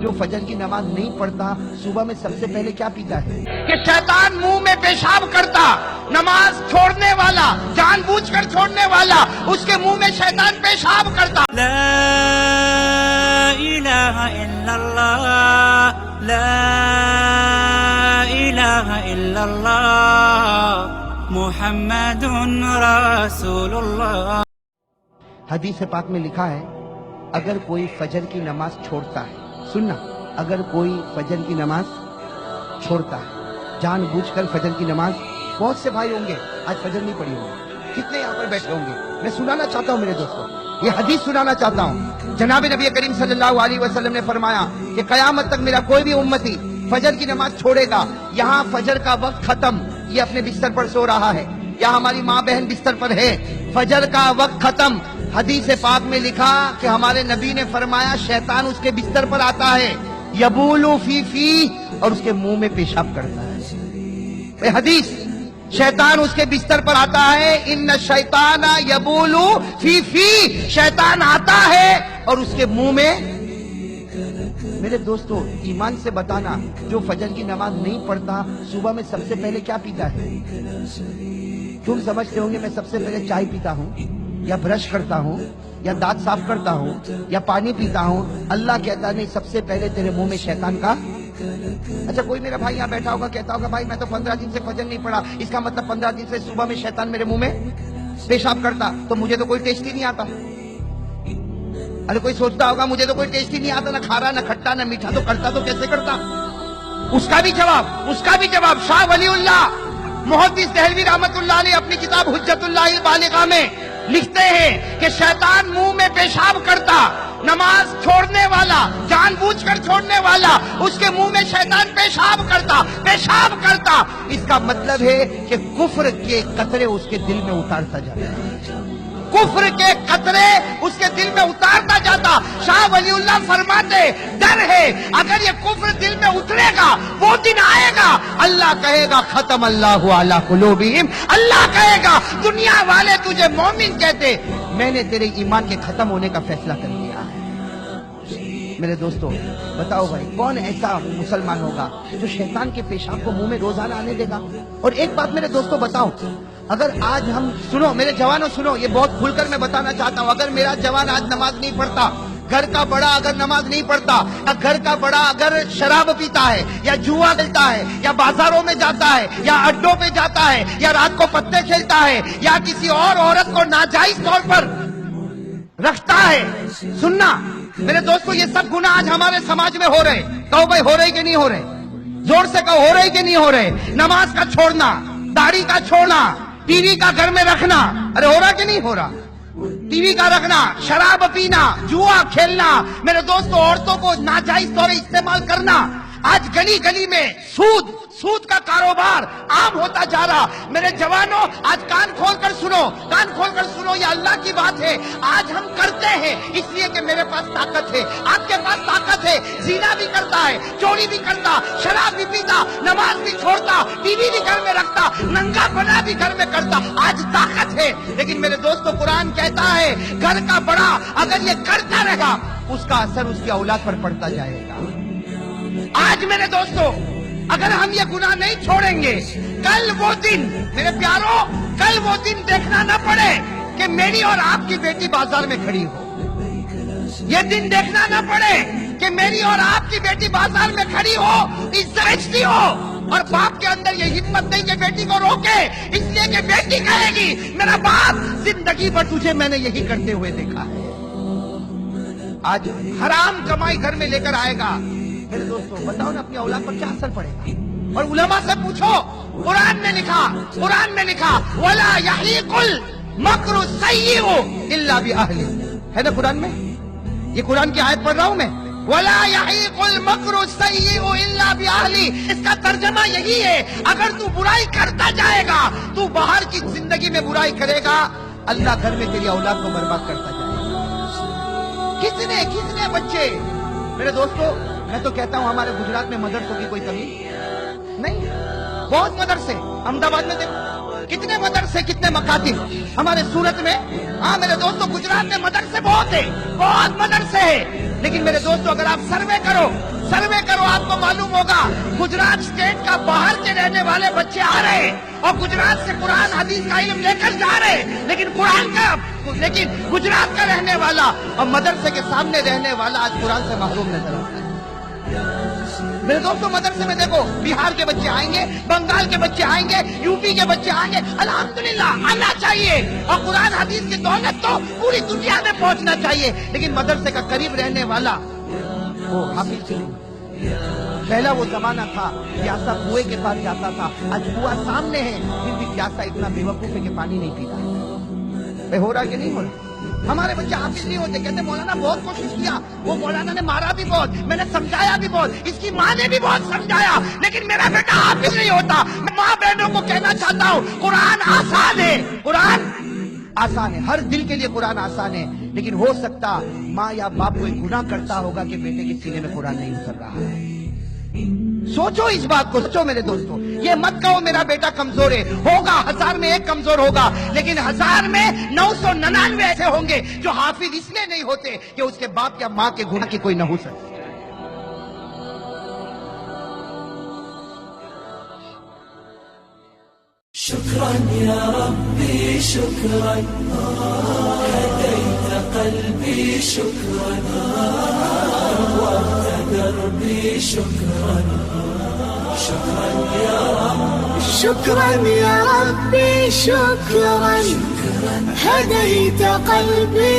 جو فجر کی نماز نہیں پڑھتا صبح میں سب سے پہلے کیا پیتا ہے؟ کہ شیطان منہ میں پیشاب کرتا، نماز چھوڑنے والا، جان بوجھ کر چھوڑنے والا، اس کے منہ میں شیطان پیشاب کرتا۔ لا الہ الا اللہ، لا الہ الا اللہ، محمد رسول اللہ۔ حدیث پاک میں لکھا ہے اگر کوئی فجر کی نماز چھوڑتا ہے، سننا، اگر کوئی فجر کی نماز چھوڑتا ہے، جان بوجھ کر فجر کی نماز، بہت سے بھائی ہوں گے آج فجر نہیں پڑھی ہوگی، کتنے یہاں پر بیٹھے ہوں گے، میں سنانا چاہتا ہوں میرے دوستوں، یہ حدیث سنانا چاہتا ہوں۔ جناب نبی کریم صلی اللہ علیہ وسلم نے فرمایا کہ قیامت تک میرا کوئی بھی امتی فجر کی نماز چھوڑے گا، یہاں فجر کا وقت ختم، یہ اپنے بستر پر سو رہا ہے، یا ہماری ماں بہن بستر پر ہے، فجر کا وقت ختم، حدیث پاک میں لکھا کہ ہمارے نبی نے فرمایا شیطان اس کے بستر پر آتا ہے، یبولو فی فی، اور اس کے منہ میں پیشاب کرتا ہے۔ حدیث، شیطان اس کے بستر پر آتا ہے، ان الشیطان یبولو فی فی، شیطان آتا ہے اور اس کے منہ میں۔ میرے دوستو ایمان سے بتانا، جو فجر کی نماز نہیں پڑھتا صبح میں سب سے پہلے کیا پیتا ہے؟ تم سمجھتے ہوں گے میں سب سے پہلے چائے پیتا ہوں، یا برش کرتا ہوں، یا دانت صاف کرتا ہوں، یا پانی پیتا ہوں۔ اللہ کہتا نہیں، سب سے پہلے تیرے منہ میں شیطان کا۔ اچھا کوئی میرا بھائی یہاں بیٹھا ہوگا کہتا ہوگا بھائی میں تو 15 دن سے فجر نہیں پڑھا، اس کا مطلب 15 دن سے صبح میں شیطان میرے منہ میں پیشاب کرتا، تو مجھے تو کوئی ٹیسٹ ہی نہیں آتا۔ ارے کوئی سوچتا ہوگا مجھے تو کوئی ٹیسٹ ہی نہیں آتا، نہ کھارا نہ کھٹا نہ میٹھا، تو کرتا تو کیسے کرتا؟ اس کا بھی جواب شاہ ولی اللہ محدث دہلوی رحمت اللہ علیہ اپنی کتاب حجت اللہ البالغہ میں لکھتے ہیں کہ شیطان منہ میں پیشاب کرتا، نماز چھوڑنے والا، جان بوجھ کر چھوڑنے والا، اس کے منہ میں شیطان پیشاب کرتا۔ اس کا مطلب ہے کہ کفر کے قطرے اس کے دل میں اتارتا جاتا، کفر کے قطرے اس کے دل میں اتارتا جاتا۔ شاہ ولی اللہ فرماتے ڈر ہے اگر یہ کفر دل میں اترے گا، وہ دن آئے گا اللہ کہے گا ختم اللہ علی قلوبہم، اللہ کہے گا دنیا والے تجھے مومن کہتے، میں نے تیرے ایمان کے ختم ہونے کا فیصلہ کر لیا ہے۔ میرے دوستو بتاؤ بھائی کون ایسا مسلمان ہوگا جو شیطان کے پیشاب کو منہ میں روزانہ آنے دے گا؟ اور ایک بات میرے دوستو بتاؤ، اگر آج ہم، سنو میرے جوانوں سنو، یہ بہت کھل کر میں بتانا چاہتا ہوں، اگر میرا جوان آج نماز نہیں پڑھتا، گھر کا بڑا اگر نماز نہیں پڑھتا، یا گھر کا بڑا اگر شراب پیتا ہے، یا جوا کھیلتا ہے، یا بازاروں میں جاتا ہے، یا اڈوں پہ جاتا ہے، یا رات کو پتے کھیلتا ہے، یا کسی اور عورت کو ناجائز طور پر رکھتا ہے، سننا میرے دوستو یہ سب گناہ آج ہمارے سماج میں ہو رہے، کہو بھائی ہو رہے کہ نہیں ہو رہے؟ زور سے کہو ہو رہے کہ نہیں ہو رہے؟ نماز کا چھوڑنا، داڑھی کا چھوڑنا، ٹی وی کا گھر میں رکھنا، ارے ہو رہا کہ نہیں ہو رہا؟ ٹی وی کا رکھنا، شراب پینا، جوا کھیلنا، میرے دوستو عورتوں کو ناجائز طور استعمال کرنا، آج گلی گلی میں سود کا کاروبار عام ہوتا جا رہا۔ میرے جوانوں آج کان کھول کر سنو، یہ اللہ کی بات ہے، آج ہم کرتے ہیں اس لیے کہ میرے پاس طاقت ہے، آپ کے پاس طاقت ہے، زنا بھی کرتا ہے، چوری بھی کرتا، شراب بھی پیتا، نماز بھی چھوڑتا، ٹی وی بھی گھر میں رکھتا، ننگا پنا بھی گھر میں کرتا، آج طاقت ہے، لیکن میرے دوستو قرآن کہتا ہے گھر کا بڑا اگر یہ کرتا رہا اس کا اثر اس کی اولاد پر پڑتا جائے گا۔ آج میرے دوستو اگر ہم یہ گناہ نہیں چھوڑیں گے، کل وہ دن میرے پیاروں، کل وہ دن دیکھنا نہ پڑے کہ میری اور آپ کی بیٹی بازار میں کھڑی ہو، یہ دن دیکھنا نہ پڑے کہ میری اور آپ کی بیٹی بازار میں کھڑی ہو، عزت ہو، اور باپ کے اندر یہ ہمت نہیں کہ بیٹی کو روکے، اس لیے کہ بیٹی کہے گی میرا باپ زندگی بھر تجھے میں نے یہی کرتے ہوئے دیکھا ہے۔ آج حرام کمائی گھر میں لے کر آئے گا، میرے دوستو بتاؤ نا اپنی اولاد پر کیا اثر پڑے گا؟ اور علماء سے پوچھو، قرآن میں لکھا وَلَا يَحِيقُ الْمَكْرُ السَّيِّئُ إِلَّا بِأَهْلِهِ، ہے نا قرآن میں؟ یہ قرآن کی آیت پڑھ رہا ہوں میں، وَلَا يَحِيقُ الْمَكْرُ السَّيِّئُ إِلَّا بِأَهْلِهِ، اس کا ترجمہ یہی ہے اگر تو برائی کرتا جائے گا، تو باہر کی زندگی میں برائی کرے گا، اللہ گھر میں تیری اولاد کو برباد کرتا جائے گا۔ کتنے بچے، میرے دوستو میں تو کہتا ہوں ہمارے گجرات میں مدرسوں کی کوئی کمی نہیں، بہت مدرسے، احمد آباد میں دیکھو کتنے مدرسے، کتنے مکاتب، ہمارے سورت میں، ہاں میرے دوستو گجرات میں مدرسے بہت ہیں، بہت مدرسے ہیں، لیکن میرے دوستوں اگر آپ سروے کرو آپ کو معلوم ہوگا گجرات اسٹیٹ کا باہر کے رہنے والے بچے آ رہے ہیں اور گجرات سے قرآن حدیث کا علم لے کر جا رہے ہیں، لیکن گجرات کا رہنے والا اور مدرسے کے سامنے رہنے والا آج قرآن سے محروم نظر آتا ہے۔ میرے دوستوں مدرسے میں دیکھو بہار کے بچے آئیں گے، بنگال کے بچے آئیں گے، یو پی کے بچے آئیں گے، الحمدللہ آنا چاہیے، اور قرآن حدیث کی دولت تو پوری دنیا میں پہنچنا چاہیے، لیکن مدرسے کا قریب رہنے والا وہ حافظ چلے۔ پہلا وہ زمانہ تھا پیاسا کنویں کے پاس جاتا تھا، آج کنواں سامنے ہے پھر بھی پیاسا اتنا بے وقوف ہے کہ پانی نہیں پیتا۔ ہو رہا کہ نہیں ہو رہا؟ ہمارے بچے حافظ نہیں ہوتے، کہتے مولانا بہت کوشش کیا، وہ مولانا نے مارا بھی بہت، میں نے سمجھایا بھی بہت، اس کی ماں نے بھی بہت سمجھایا، لیکن میرا بیٹا حافظ نہیں ہوتا۔ میں ماں بہنوں کو کہنا چاہتا ہوں قرآن آسان ہے، قرآن آسان ہے، ہر دل کے لیے قرآن آسان ہے، لیکن ہو سکتا ماں یا باپ کوئی گناہ کرتا ہوگا کہ بیٹے کے سینے میں قرآن نہیں اتر رہا ہے۔ سوچو اس بات کو، سوچو میرے دوستوں، یہ مت کہو میرا بیٹا کمزور ہے، ہوگا 1000 میں 1 کمزور ہوگا، لیکن 1000 میں 999 ایسے ہوں گے جو حافظ اس لیے نہیں ہوتے کہ اس کے باپ یا ماں کے گناہ کی کوئی نہ ہو سکے۔ شكرا يا ربي شكرا هديت قلبي شكرا نورت دربي شكرا شكرا يا رب شكرا يا ربي شكرا هديت قلبي